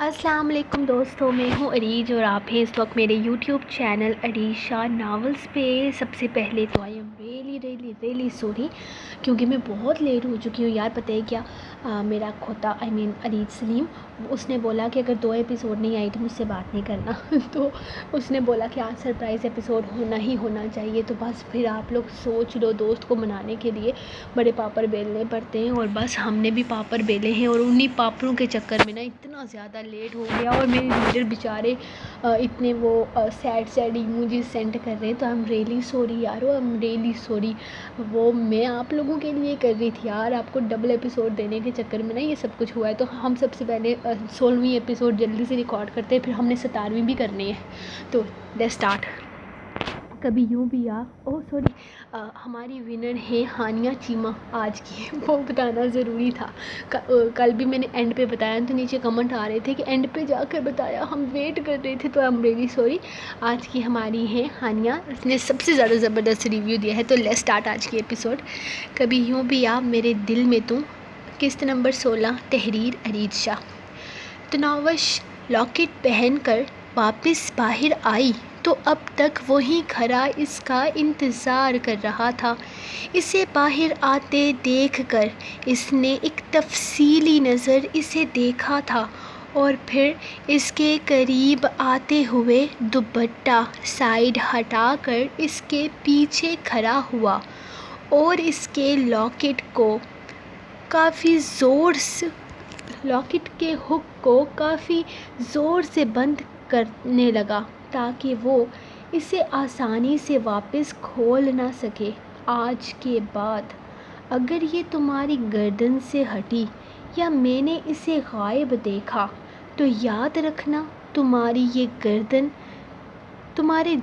السلام علیکم دوستوں، میں ہوں عریج اور آپ ہیں اس وقت میرے یوٹیوب چینل عریشہ ناولز پہ۔ سب سے پہلے تو آئی ایم ریلی سوری، کیونکہ میں بہت لیٹ ہو چکی ہوں یار۔ پتہ ہے کیا، میرا کھوتا عریج سلیم، اس نے بولا کہ اگر 2 ایپیسوڈ نہیں آئی تو مجھ سے بات نہیں کرنا تو اس نے بولا کہ آج سرپرائز ایپیسوڈ ہونا چاہیے۔ تو بس پھر آپ لوگ سوچ لو، دوست کو منانے کے لیے بڑے پاپڑ بیلنے پڑتے ہیں، اور بس ہم نے بھی پاپڑ بیلے ہیں، اور انہی پاپڑوں کے چکر میں نا اتنا زیادہ لیٹ ہو گیا، اور میرے ریڈر بیچارے اتنے وہ سیڈ ایموجیز سینڈ کر رہے ہیں۔ تو آئی ایم ریلی سوری یارو، آئی ایم ریلی سوری۔ وہ میں آپ لوگوں کے لیے کر رہی تھی یار، آپ کو ڈبل ایپیسوڈ دینے کے چکر میں نا یہ سب کچھ ہوا ہے۔ تو ہم سب سے پہلے 16ویں ایپیسوڈ جلدی سے ریکارڈ کرتے ہیں، پھر ہم نے 17ویں بھی کرنی ہے۔ تو لیٹس اسٹارٹ۔ کبھی یوں بھی ہماری ونر ہے ہانیہ چیمہ آج کی، وہ بتانا ضروری تھا۔ کل بھی میں نے اینڈ پہ بتایا، تو نیچے کمنٹ آ رہے تھے کہ اینڈ پہ جا کر بتایا، ہم ویٹ کر رہے تھے۔ تو آئی ایم ریلی سوری۔ آج کی ہماری ہے ہانیہ، اس نے سب سے زیادہ زبردست ریویو دیا ہے۔ تو لیٹس اسٹارٹ آج کی ایپیسوڈ۔ کبھی یوں بھی میرے دل میں تو، قسط نمبر 16، تحریر عریج شاہ۔ تناوش لاکٹ پہن کر واپس باہر آئی تو اب تک وہیں کھڑا اس کا انتظار کر رہا تھا۔ اسے باہر آتے دیکھ کر اس نے ایک تفصیلی نظر اسے دیکھا تھا، اور پھر اس کے قریب آتے ہوئے دوپٹہ سائیڈ ہٹا کر اس کے پیچھے کھڑا ہوا، اور اس کے لاکٹ کے ہک کو کافی زور سے بند کرنے لگا تاکہ وہ اسے آسانی سے واپس کھول نہ سکے۔ آج کے بعد اگر یہ تمہاری گردن سے ہٹی یا میں نے اسے غائب دیکھا تو یاد رکھنا، تمہاری یہ گردن تمہارے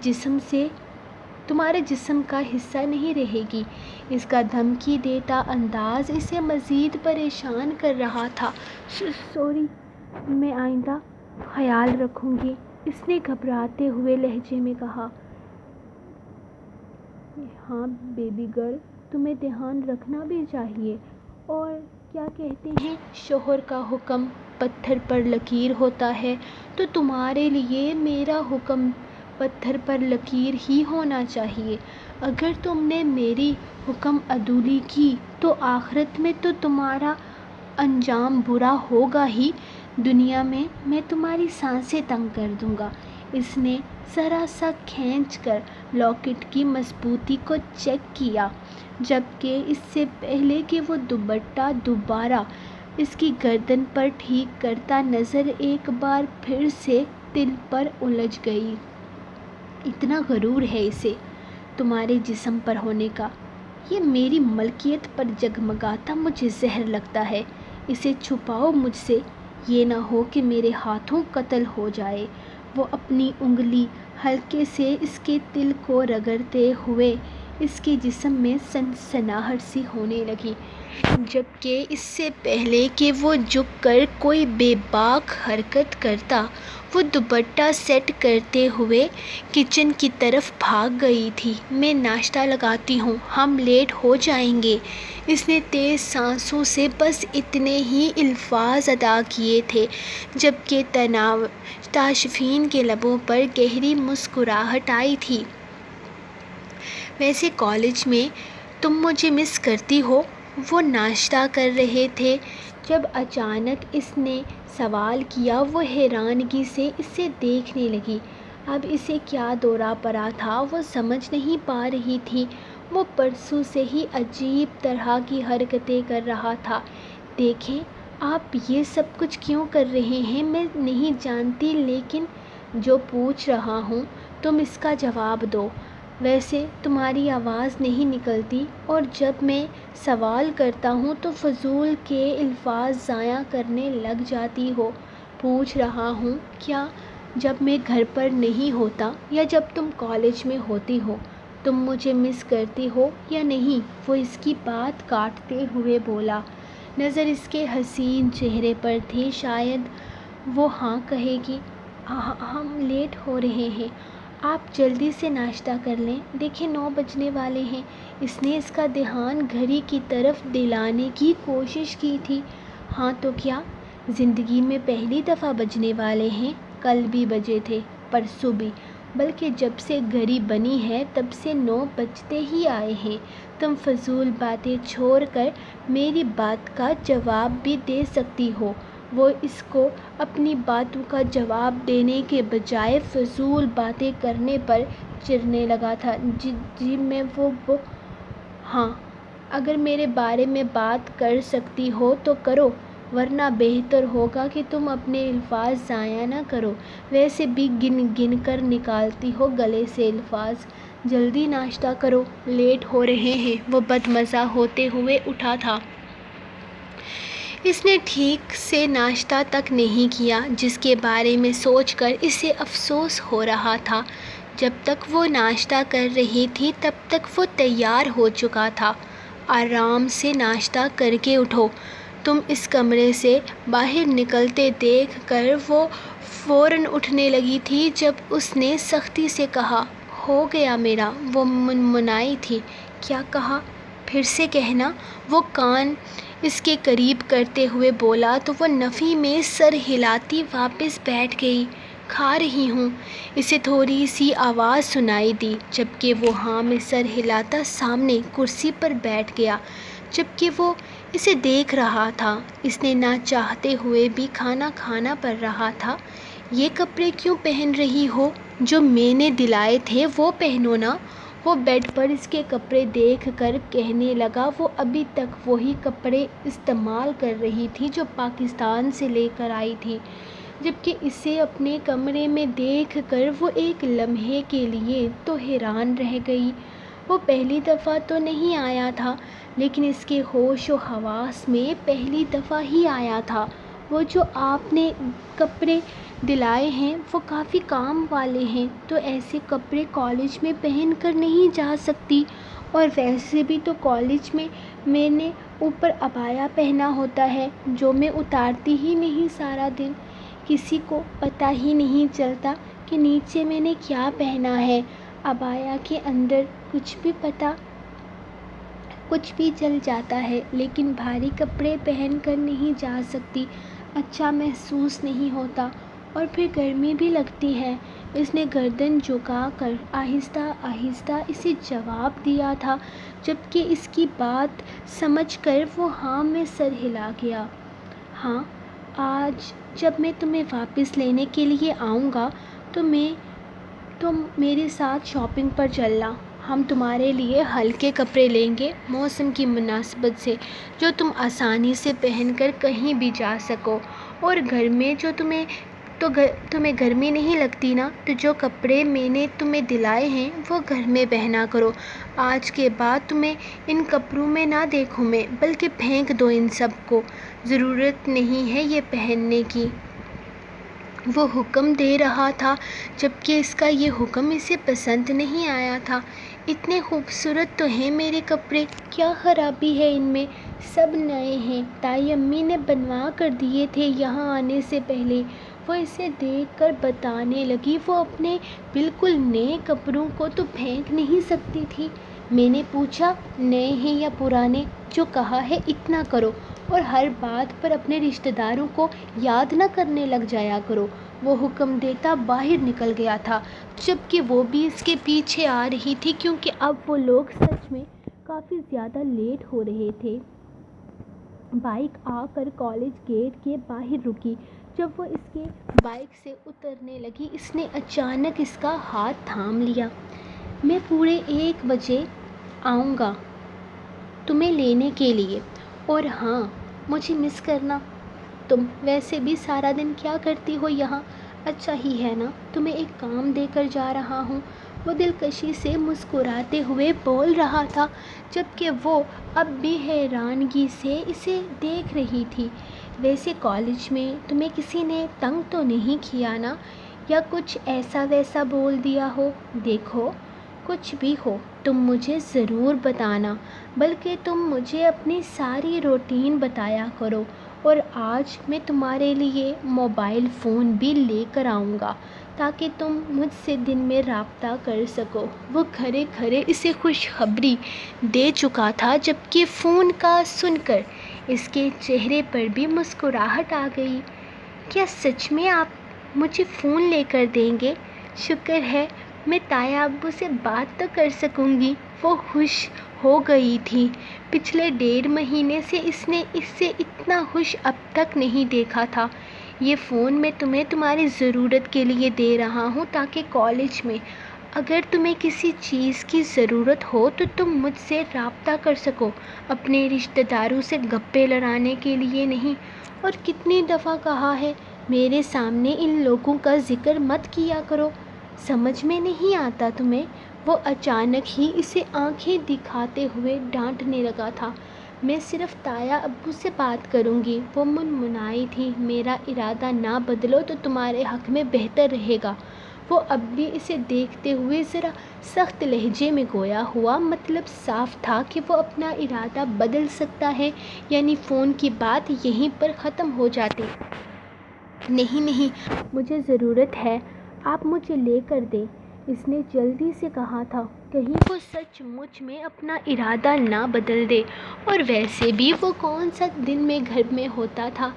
جسم کا حصہ نہیں رہے گی۔ اس کا دھمکی دیتا انداز اسے مزید پریشان کر رہا تھا۔ سوری، میں آئندہ خیال رکھوں گی، اس نے گھبراتے ہوئے لہجے میں کہا۔ ہاں بیبی گرل، تمہیں دھیان رکھنا بھی چاہیے۔ اور کیا کہتے ہیں، شوہر کا حکم پتھر پر لکیر ہوتا ہے، تو تمہارے لیے میرا حکم پتھر پر لکیر ہی ہونا چاہیے۔ اگر تم نے میری حکم عدولی کی تو آخرت میں تو تمہارا انجام برا ہوگا ہی، دنیا میں میں تمہاری سانسیں تنگ کر دوں گا۔ اس نے ذرا سا کھینچ کر لاکٹ کی مضبوطی کو چیک کیا، جبکہ اس سے پہلے کہ وہ دوپٹہ دوبارہ اس کی گردن پر ٹھیک کرتا نظر ایک بار پھر سے تل پر الجھ گئی۔ اتنا غرور ہے اسے تمہارے جسم پر ہونے کا، یہ میری ملکیت پر جگمگاتا مجھے زہر لگتا ہے۔ اسے چھپاؤ مجھ سے، یہ نہ ہو کہ میرے ہاتھوں قتل ہو جائے۔ وہ اپنی انگلی ہلکے سے اس کے تل کو رگڑتے ہوئے اس کے جسم میں سنسناہٹ سی ہونے لگی، جبکہ اس سے پہلے کہ وہ جھک کر کوئی بے باک حرکت کرتا، وہ دوپٹہ سیٹ کرتے ہوئے کچن کی طرف بھاگ گئی تھی۔ میں ناشتہ لگاتی ہوں، ہم لیٹ ہو جائیں گے۔ اس نے تیز سانسوں سے بس اتنے ہی الفاظ ادا کیے تھے، جبکہ تاشفین کے لبوں پر گہری مسکراہٹ آئی تھی۔ ویسے کالج میں تم مجھے مس کرتی ہو؟ وہ ناشتہ کر رہے تھے جب اچانک اس نے سوال کیا۔ وہ حیرانگی سے اسے دیکھنے لگی۔ اب اسے کیا دورہ پڑا تھا وہ سمجھ نہیں پا رہی تھی۔ وہ پرسوں سے ہی عجیب طرح کی حرکتیں کر رہا تھا۔ دیکھیں، آپ یہ سب کچھ کیوں کر رہے ہیں میں نہیں جانتی، لیکن جو پوچھ رہا ہوں تم اس کا جواب دو۔ ویسے تمہاری آواز نہیں نکلتی، اور جب میں سوال کرتا ہوں تو فضول کے الفاظ ضائع کرنے لگ جاتی ہو۔ پوچھ رہا ہوں کیا جب میں گھر پر نہیں ہوتا یا جب تم کالج میں ہوتی ہو تم مجھے مس کرتی ہو یا نہیں؟ وہ اس کی بات کاٹتے ہوئے بولا۔ نظر اس کے حسین چہرے پر تھی، شاید وہ ہاں کہے گی۔ ہم لیٹ ہو رہے ہیں، آپ جلدی سے ناشتہ کر لیں، دیکھیں 9 بجنے والے ہیں۔ اس نے اس کا دھیان گھڑی کی طرف دلانے کی کوشش کی تھی۔ ہاں تو کیا، زندگی میں پہلی دفعہ بجنے والے ہیں، کل بھی بجے تھے، پرسوں بھی، بلکہ جب سے گھڑی بنی ہے تب سے 9 بجتے ہی آئے ہیں۔ تم فضول باتیں چھوڑ کر میری بات کا جواب بھی دے سکتی ہو۔ وہ اس کو اپنی باتوں کا جواب دینے کے بجائے فضول باتیں کرنے پر چڑھنے لگا تھا۔ جی میں وہ ہاں، اگر میرے بارے میں بات کر سکتی ہو تو کرو، ورنہ بہتر ہوگا کہ تم اپنے الفاظ ضائع نہ کرو۔ ویسے بھی گن گن کر نکالتی ہو گلے سے الفاظ۔ جلدی ناشتہ کرو، لیٹ ہو رہے ہیں۔ وہ بدمزہ ہوتے ہوئے اٹھا تھا۔ اس نے ٹھیک سے ناشتہ تک نہیں کیا، جس کے بارے میں سوچ کر اسے افسوس ہو رہا تھا۔ جب تک وہ ناشتہ کر رہی تھی تب تک وہ تیار ہو چکا تھا۔ آرام سے ناشتہ کر کے اٹھو، تم اس کمرے سے باہر نکلتے دیکھ کر وہ فوراً اٹھنے لگی تھی جب اس نے سختی سے کہا، ہو گیا میرا۔ وہ منمنائی تھی، کیا کہا؟ پھر سے کہنا۔ وہ کان اس کے قریب کرتے ہوئے بولا تو وہ نفی میں سر ہلاتی واپس بیٹھ گئی۔ کھا رہی ہوں، اسے تھوڑی سی آواز سنائی دی، جبکہ وہ ہاں میں سر ہلاتا سامنے کرسی پر بیٹھ گیا۔ جبکہ وہ اسے دیکھ رہا تھا، اس نے نہ چاہتے ہوئے بھی کھانا کھانا پڑ رہا تھا۔ یہ کپڑے کیوں پہن رہی ہو؟ جو میں نے دلائے تھے وہ پہنو نا۔ وہ بیڈ پر اس کے کپڑے دیکھ کر کہنے لگا، وہ ابھی تک وہی کپڑے استعمال کر رہی تھی جو پاکستان سے لے کر آئی تھی، جبکہ اسے اپنے کمرے میں دیکھ کر وہ ایک لمحے کے لیے تو حیران رہ گئی۔ وہ پہلی دفعہ تو نہیں آیا تھا، لیکن اس کے ہوش و حواس میں پہلی دفعہ ہی آیا تھا۔ وہ جو آپ نے کپڑے دلائے ہیں وہ کافی کام والے ہیں، تو ایسے کپڑے کالج میں پہن کر نہیں جا سکتی، اور ویسے بھی تو کالج میں نے اوپر عبایا پہنا ہوتا ہے جو میں اتارتی ہی نہیں سارا دن۔ کسی کو پتہ ہی نہیں چلتا کہ نیچے میں نے کیا پہنا ہے۔ عبایا کے اندر کچھ بھی چل جاتا ہے، لیکن بھاری کپڑے پہن کر نہیں جا سکتی، اچھا محسوس نہیں ہوتا، اور پھر گرمی بھی لگتی ہے۔ اس نے گردن جھکا کر آہستہ آہستہ اسے جواب دیا تھا، جبکہ اس کی بات سمجھ کر وہ ہاں میں سر ہلا گیا۔ ہاں، آج جب میں تمہیں واپس لینے کے لیے آؤں گا تو میرے ساتھ شاپنگ پر چلنا۔ ہم تمہارے لیے ہلکے کپڑے لیں گے، موسم کی مناسبت سے، جو تم آسانی سے پہن کر کہیں بھی جا سکو، اور گھر میں جو تمہیں گرمی نہیں لگتی نا، تو جو کپڑے میں نے تمہیں دلائے ہیں وہ گھر میں پہنا کرو۔ آج کے بعد تمہیں ان کپڑوں میں نہ دیکھوں میں، بلکہ پھینک دو ان سب کو، ضرورت نہیں ہے یہ پہننے کی۔ وہ حکم دے رہا تھا، جبکہ اس کا یہ حکم اسے پسند نہیں آیا تھا۔ اتنے خوبصورت تو ہیں میرے کپڑے، کیا خرابی ہے ان میں؟ سب نئے ہیں، تائی امی نے بنوا کر دیے تھے یہاں آنے سے پہلے۔ وہ اسے دیکھ کر بتانے لگی، وہ اپنے بالکل نئے کپڑوں کو تو پھینک نہیں سکتی تھی۔ میں نے پوچھا نئے ہیں یا پرانے؟ جو کہا ہے اتنا کرو، اور ہر بات پر اپنے رشتہ داروں کو یاد نہ کرنے لگ جایا کرو۔ وہ حکم دیتا باہر نکل گیا تھا، جبکہ وہ بھی اس کے پیچھے آ رہی تھی، کیونکہ اب وہ لوگ سچ میں کافی زیادہ لیٹ ہو رہے تھے۔ بائک آ کر کالج گیٹ کے باہر رکی۔ جب وہ اس کے بائک سے اترنے لگی، اس نے اچانک اس کا ہاتھ تھام لیا۔ میں پورے 1 بجے آؤں گا تمہیں لینے کے لیے، اور ہاں، مجھے مس کرنا۔ تم ویسے بھی سارا دن کیا کرتی ہو یہاں؟ اچھا ہی ہے نا، تمہیں ایک کام دے کر جا رہا ہوں۔ وہ دلکشی سے مسکراتے ہوئے بول رہا تھا، جبکہ وہ اب بھی حیرانگی سے اسے دیکھ رہی تھی۔ ویسے کالج میں تمہیں کسی نے تنگ تو نہیں کیا نا، یا کچھ ایسا ویسا بول دیا ہو؟ دیکھو، کچھ بھی ہو تم مجھے ضرور بتانا، بلکہ تم مجھے اپنی ساری روٹین بتایا کرو، اور آج میں تمہارے لیے موبائل فون بھی لے کر آؤں گا تاکہ تم مجھ سے دن میں رابطہ کر سکو۔ وہ کھڑے کھڑے اسے خوشخبری دے چکا تھا، جبکہ فون کا سن کر اس کے چہرے پر بھی مسکراہٹ آ گئی۔ کیا سچ میں آپ مجھے فون لے کر دیں گے؟ شکر ہے میں تایا ابو سے بات تو کر سکوں گی۔ وہ خوش ہو گئی تھی۔ پچھلے 1.5 مہینے سے اس نے اس سے اتنا خوش اب تک نہیں دیکھا تھا۔ یہ فون میں تمہیں تمہاری ضرورت کے لیے دے رہا ہوں تاکہ کالج میں اگر تمہیں کسی چیز کی ضرورت ہو تو تم مجھ سے رابطہ کر سکو، اپنے رشتہ داروں سے گپے لڑانے کے لیے نہیں۔ اور کتنی دفعہ کہا ہے میرے سامنے ان لوگوں کا ذکر مت کیا کرو، سمجھ میں نہیں آتا تمہیں؟ وہ اچانک ہی اسے آنکھیں دکھاتے ہوئے ڈانٹنے لگا تھا۔ میں صرف تایا ابو سے بات کروں گی، وہ منمنائی تھی۔ میرا ارادہ نہ بدلو تو تمہارے حق میں بہتر رہے گا۔ وہ اب بھی اسے دیکھتے ہوئے ذرا سخت لہجے میں گویا ہوا، مطلب صاف تھا کہ وہ اپنا ارادہ بدل سکتا ہے، یعنی فون کی بات یہیں پر ختم ہو جاتی۔ نہیں نہیں، مجھے ضرورت ہے، آپ مجھے لے کر دیں، اس نے جلدی سے کہا تھا، کہیں وہ سچ مچ میں اپنا ارادہ نہ بدل دے۔ اور ویسے بھی وہ کون سا دن میں گھر میں ہوتا تھا،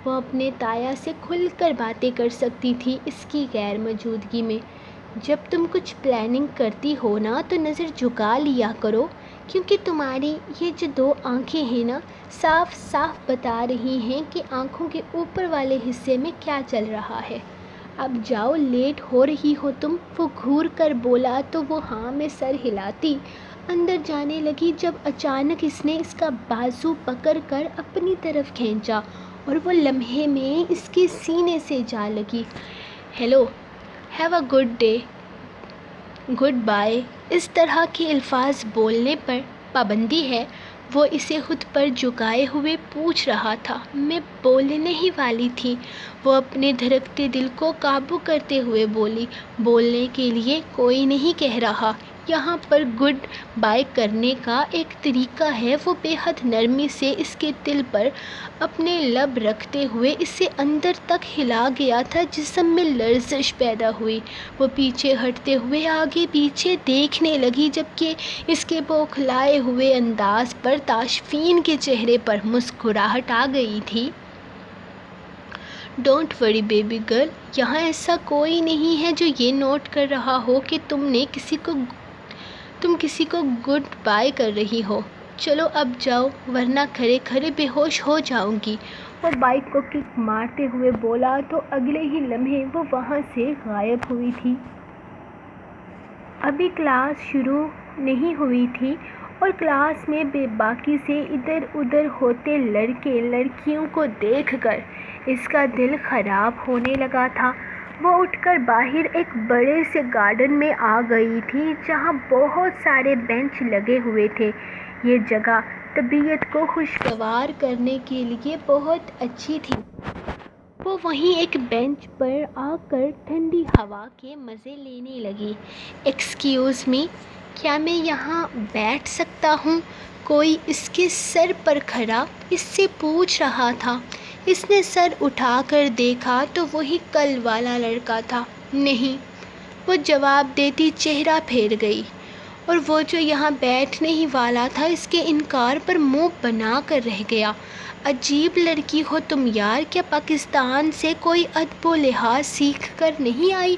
وہ اپنے تایا سے کھل کر باتیں کر سکتی تھی اس کی غیر موجودگی میں۔ جب تم کچھ پلاننگ کرتی ہو نا تو نظر جھکا لیا کرو، کیونکہ تمہاری یہ جو 2 آنکھیں ہیں نا صاف صاف بتا رہی ہیں کہ آنکھوں کے اوپر والے حصے میں کیا چل رہا ہے۔ اب جاؤ، لیٹ ہو رہی ہو تم۔ وہ گھور کر بولا تو وہ ہاں میں سر ہلاتی اندر جانے لگی جب اچانک اس نے اس کا بازو پکڑ کر اپنی طرف کھینچا اور وہ لمحے میں اس کے سینے سے جا لگی۔ Hello, have a good day, goodbye, اس طرح کے الفاظ بولنے پر پابندی ہے؟ وہ اسے خود پر جھکائے ہوئے پوچھ رہا تھا۔ میں بولنے ہی والی تھی، وہ اپنے دھڑکتے دل کو قابو کرتے ہوئے بولی۔ بولنے کے لیے کوئی نہیں کہہ رہا، یہاں پر گڈ بائے کرنے کا ایک طریقہ ہے۔ وہ بے حد نرمی سے اس کے دل پر اپنے لب رکھتے ہوئے اسے اندر تک ہلا گیا تھا، جسم میں لرزش پیدا ہوئی۔ وہ پیچھے ہٹتے ہوئے آگے پیچھے دیکھنے لگی جبکہ اس کے بوکھلائے ہوئے انداز پر تاشفین کے چہرے پر مسکراہٹ آ گئی تھی۔ ڈونٹ وری بیبی گرل، یہاں ایسا کوئی نہیں ہے جو یہ نوٹ کر رہا ہو کہ تم کسی کو گڈ بائے کر رہی ہو۔ چلو اب جاؤ ورنہ کھڑے کھڑے بے ہوش ہو جاؤں گی۔ وہ بائک کو کک مارتے ہوئے بولا تو اگلے ہی لمحے وہ وہاں سے غائب ہوئی تھی۔ ابھی کلاس شروع نہیں ہوئی تھی اور کلاس میں بے باکی سے ادھر ادھر ہوتے لڑکے لڑکیوں کو دیکھ کر اس کا دل خراب ہونے لگا تھا۔ وہ اٹھ کر باہر ایک بڑے سے گارڈن میں آ گئی تھی جہاں بہت سارے بینچ لگے ہوئے تھے۔ یہ جگہ طبیعت کو خوشگوار کرنے کے لیے بہت اچھی تھی۔ وہ وہیں ایک بینچ پر آ کر ٹھنڈی ہوا کے مزے لینے لگی۔ ایکسکیوز می، کیا میں یہاں بیٹھ سکتا ہوں؟ کوئی اس کے سر پر کھڑا اس سے پوچھ رہا تھا۔ اس نے سر اٹھا کر دیکھا تو وہی کل والا لڑکا تھا۔ نہیں، وہ جواب دیتی چہرہ پھیر گئی، اور وہ جو یہاں بیٹھنے ہی والا تھا اس کے انکار پر منہ بنا کر رہ گیا۔ عجیب لڑکی ہو تم یار، کیا پاکستان سے کوئی ادب و لحاظ سیکھ کر نہیں آئی؟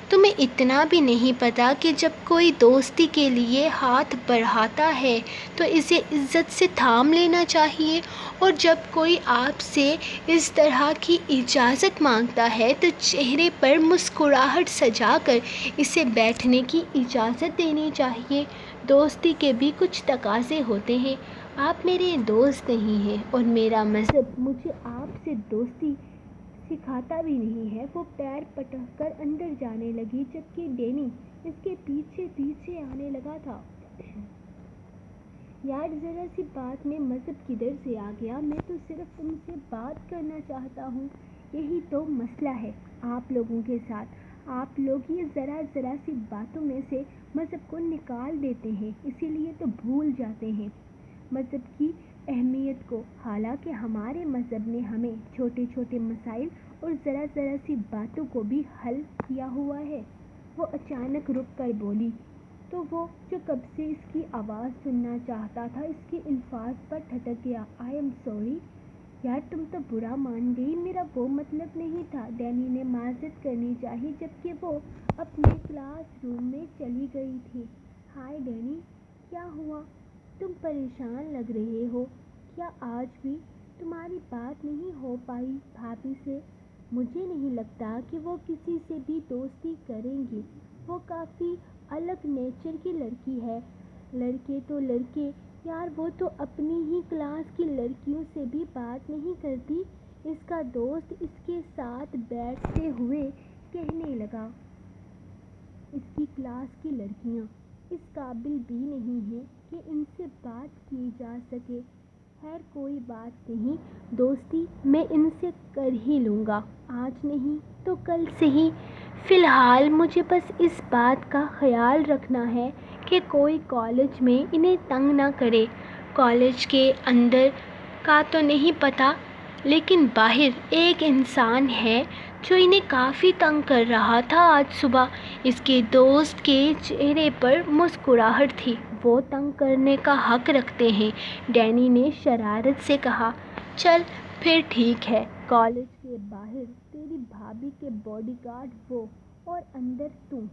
تمہیں اتنا بھی نہیں پتا کہ جب کوئی دوستی کے لیے ہاتھ بڑھاتا ہے تو اسے عزت سے تھام لینا چاہیے، اور جب کوئی آپ سے اس طرح کی اجازت مانگتا ہے تو چہرے پر مسکراہٹ سجا کر اسے بیٹھنے کی اجازت دینی چاہیے۔ دوستی کے بھی کچھ تقاضے ہوتے ہیں۔ آپ میرے دوست نہیں ہیں اور میرا مذہب مجھے آپ سے دوستی سکھاتا بھی نہیں ہے۔ وہ پیر پٹک کر اندر جانے لگی جبکہ ڈینی اس کے پیچھے پیچھے آنے لگا تھا۔ یار ذرا سی بات میں مذہب کدھر سے آ گیا؟ میں تو صرف تم سے بات کرنا چاہتا ہوں۔ یہی تو مسئلہ ہے آپ لوگوں کے ساتھ، آپ لوگ یہ ذرا ذرا سی باتوں میں سے مذہب کو نکال دیتے ہیں، اسی لیے تو بھول جاتے ہیں مذہب کی اہمیت کو۔ حالانکہ ہمارے مذہب نے ہمیں چھوٹے چھوٹے مسائل اور ذرا ذرا سی باتوں کو بھی حل کیا ہوا ہے۔ وہ اچانک رک کر بولی، تو وہ جو کب سے اس کی آواز سننا چاہتا تھا اس کے الفاظ پر ٹھٹک گیا۔ آئی ایم سوری یار، تم تو برا مان گئی، میرا وہ مطلب نہیں تھا۔ ڈینی نے معذرت کرنی چاہی جبکہ وہ اپنے کلاس روم میں چلی گئی تھی۔ ہائے ڈینی، کیا ہوا؟ تم پریشان لگ رہے ہو۔ کیا آج بھی تمہاری بات نہیں ہو پائی بھابھی سے؟ مجھے نہیں لگتا کہ وہ کسی سے بھی دوستی کریں گی، وہ کافی الگ نیچر کی لڑکی ہے۔ لڑکے تو لڑکے یار، وہ تو اپنی ہی کلاس کی لڑکیوں سے بھی بات نہیں کرتی۔ اس کا دوست اس کے ساتھ بیٹھتے ہوئے کہنے لگا، اس کی کلاس کی لڑکیاں اس قابل بھی نہیں ہیں کہ ان سے بات کی جا سکے۔ خیر کوئی بات نہیں، دوستی میں ان سے کر ہی لوں گا، آج نہیں تو کل سے ہی۔ فی الحال مجھے بس اس بات کا خیال رکھنا ہے کہ کوئی کالج میں انہیں تنگ نہ کرے۔ کالج کے اندر کا تو نہیں پتہ، لیکن باہر ایک انسان ہے جو انہیں کافی تنگ کر رہا تھا آج صبح۔ اس کے دوست کے چہرے پر مسکراہٹ تھی۔ وہ تنگ کرنے کا حق رکھتے ہیں، ڈینی نے شرارت سے کہا۔ چل پھر ٹھیک ہے، کالج کے باہر تیری بھابھی کے باڈی گارڈ وہ، اور اندر تم۔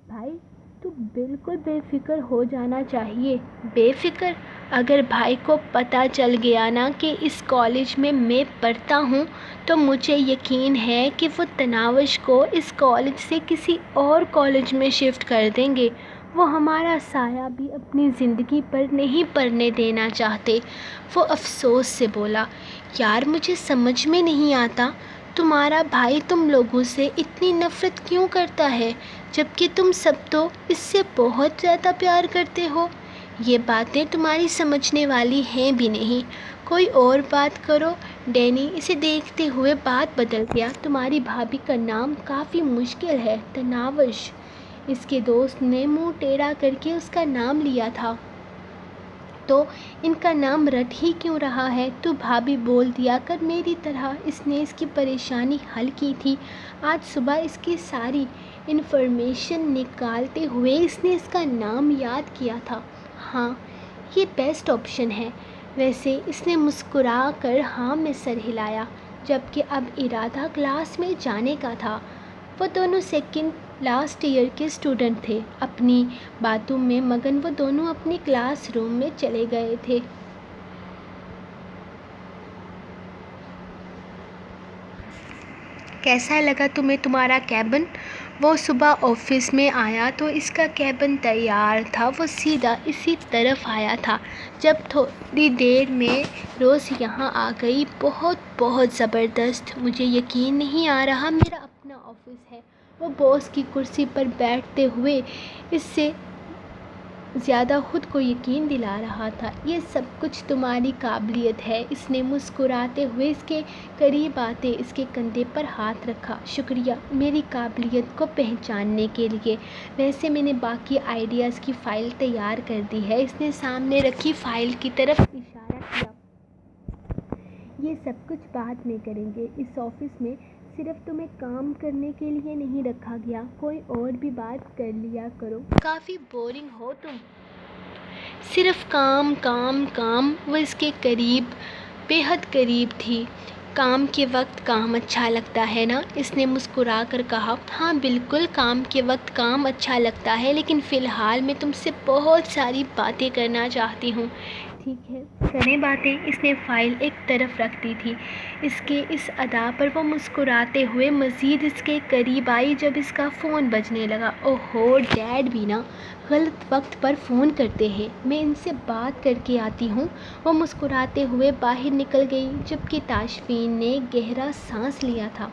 بھائی تو بالکل بے فکر ہو جانا چاہیے۔ بے فکر؟ اگر بھائی کو پتہ چل گیا نا کہ اس کالج میں پڑھتا ہوں تو مجھے یقین ہے کہ وہ تناوش کو اس کالج سے کسی اور کالج میں شفٹ کر دیں گے۔ وہ ہمارا سایہ بھی اپنی زندگی پر نہیں پڑنے دینا چاہتے۔ وہ افسوس سے بولا۔ یار مجھے سمجھ میں نہیں آتا، تمہارا بھائی تم لوگوں سے اتنی نفرت کیوں کرتا ہے جبکہ تم سب تو اس سے بہت زیادہ پیار کرتے ہو؟ یہ باتیں تمہاری سمجھنے والی ہیں بھی نہیں۔ کوئی اور بات کرو۔ ڈینی اسے دیکھتے ہوئے بات بدل گیا۔ تمہاری بھابھی کا نام کافی مشکل ہے، تناوش۔ اس کے دوست نے منہ ٹیڑھا کر کے اس کا نام لیا تھا، تو ان کا نام رٹ ہی کیوں رہا ہے؟ تو بھابھی بول دیا کر میری طرح۔ اس نے اس کی پریشانی حل کی تھی۔ آج صبح اس کی ساری انفارمیشن نکالتے ہوئے اس نے اس کا نام یاد کیا تھا۔ ہاں یہ بیسٹ آپشن ہے۔ ویسے اس نے مسکرا کر ہاں میں سر ہلایا، جبکہ اب ارادہ کلاس میں جانے کا تھا۔ وہ دونوں سیکنڈ لاسٹ ایئر کے اسٹوڈنٹ تھے۔ اپنی باتوں میں مگن وہ دونوں اپنی کلاس روم میں چلے گئے تھے۔ کیسا لگا تمہیں تمہارا کیبن؟ وہ صبح آفس میں آیا تو اس کا کیبن تیار تھا۔ وہ سیدھا اسی طرف آیا تھا۔ جب تھوڑی دیر میں روز یہاں آ گئی۔ بہت زبردست، مجھے یقین نہیں آ رہا میرا اپنا آفس ہے۔ وہ باس کی کرسی پر بیٹھتے ہوئے اس سے زیادہ خود کو یقین دلا رہا تھا۔ یہ سب کچھ تمہاری قابلیت ہے۔ اس نے مسکراتے ہوئے اس کے قریب آتے اس کے کندھے پر ہاتھ رکھا۔ شکریہ میری قابلیت کو پہچاننے کے لیے۔ ویسے میں نے باقی آئیڈیاز کی فائل تیار کر دی ہے۔ اس نے سامنے رکھی فائل کی طرف اشارہ کیا۔ یہ سب کچھ بعد میں کریں گے۔ اس آفس میں صرف تمہیں کام کرنے کے لیے نہیں رکھا گیا، کوئی اور بھی بات کر لیا کرو۔ کافی بورنگ ہو تم۔ صرف کام کام کام۔ وہ اس کے قریب، بے حد قریب تھی۔ کام کے وقت کام اچھا لگتا ہے نا؟ اس نے مسکرا کر کہا۔ ہاں بالکل، کام کے وقت کام اچھا لگتا ہے، لیکن فی الحال میں تم سے بہت ساری باتیں کرنا چاہتی ہوں۔ ٹھیک ہے کریں باتیں۔ اس نے فائل ایک طرف رکھ دی تھی۔ اس کے اس ادا پر وہ مسکراتے ہوئے مزید اس کے قریب آئی جب اس کا فون بجنے لگا۔ اوہو، ڈیڈ بھی نا غلط وقت پر فون کرتے ہیں، میں ان سے بات کر کے آتی ہوں۔ وہ مسکراتے ہوئے باہر نکل گئی، جبکہ تاشفین نے گہرا سانس لیا تھا۔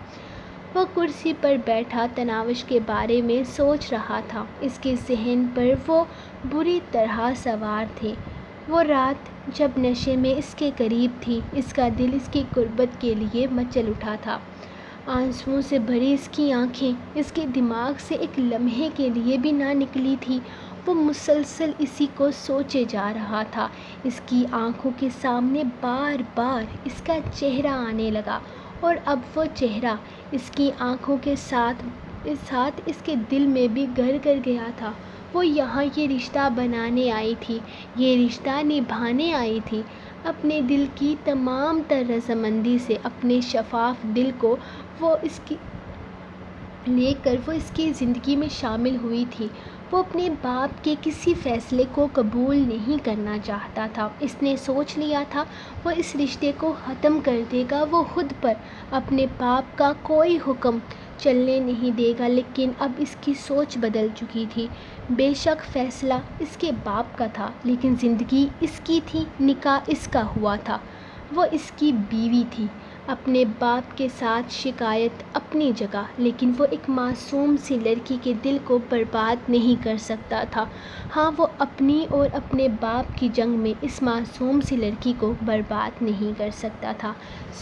وہ کرسی پر بیٹھا تناوش کے بارے میں سوچ رہا تھا۔ اس کے ذہن پر وہ بری طرح سوار تھے۔ وہ رات جب نشے میں اس کے قریب تھی، اس کا دل اس کی قربت کے لیے مچل اٹھا تھا۔ آنسوؤں سے بھری اس کی آنکھیں اس کے دماغ سے ایک لمحے کے لیے بھی نہ نکلی تھی۔ وہ مسلسل اسی کو سوچے جا رہا تھا۔ اس کی آنکھوں کے سامنے بار بار اس کا چہرہ آنے لگا، اور اب وہ چہرہ اس کی آنکھوں کے ساتھ اس کے دل میں بھی گھر کر گیا تھا۔ وہ یہاں یہ رشتہ بنانے آئی تھی، یہ رشتہ نبھانے آئی تھی، اپنے دل کی تمام تر رضامندی سے، اپنے شفاف دل کو وہ اس کی لے کر وہ اس کی زندگی میں شامل ہوئی تھی۔ وہ اپنے باپ کے کسی فیصلے کو قبول نہیں کرنا چاہتا تھا۔ اس نے سوچ لیا تھا وہ اس رشتے کو ختم کر دے گا، وہ خود پر اپنے باپ کا کوئی حکم چلنے نہیں دے گا، لیکن اب اس کی سوچ بدل چکی تھی۔ بے شک فیصلہ اس کے باپ کا تھا، لیکن زندگی اس کی تھی، نکاح اس کا ہوا تھا، وہ اس کی بیوی تھی۔ اپنے باپ کے ساتھ شکایت اپنی جگہ، لیکن وہ ایک معصوم سی لڑکی کے دل کو برباد نہیں کر سکتا تھا۔ ہاں، وہ اپنی اور اپنے باپ کی جنگ میں اس معصوم سی لڑکی کو برباد نہیں کر سکتا تھا۔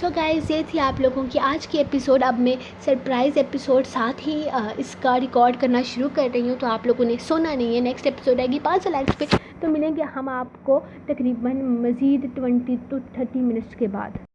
سو گائز، یہ تھی آپ لوگوں کی آج کی ایپیسوڈ۔ اب میں سرپرائز ایپیسوڈ ساتھ ہی اس کا ریکارڈ کرنا شروع کر رہی ہوں، تو آپ لوگوں نے سونا نہیں ہے۔ نیکسٹ ایپیسوڈ آئے گی 500 لائکس پہ، تو ملیں گے ہم آپ کو تقریباً مزید 20 to 30 منٹس کے بعد۔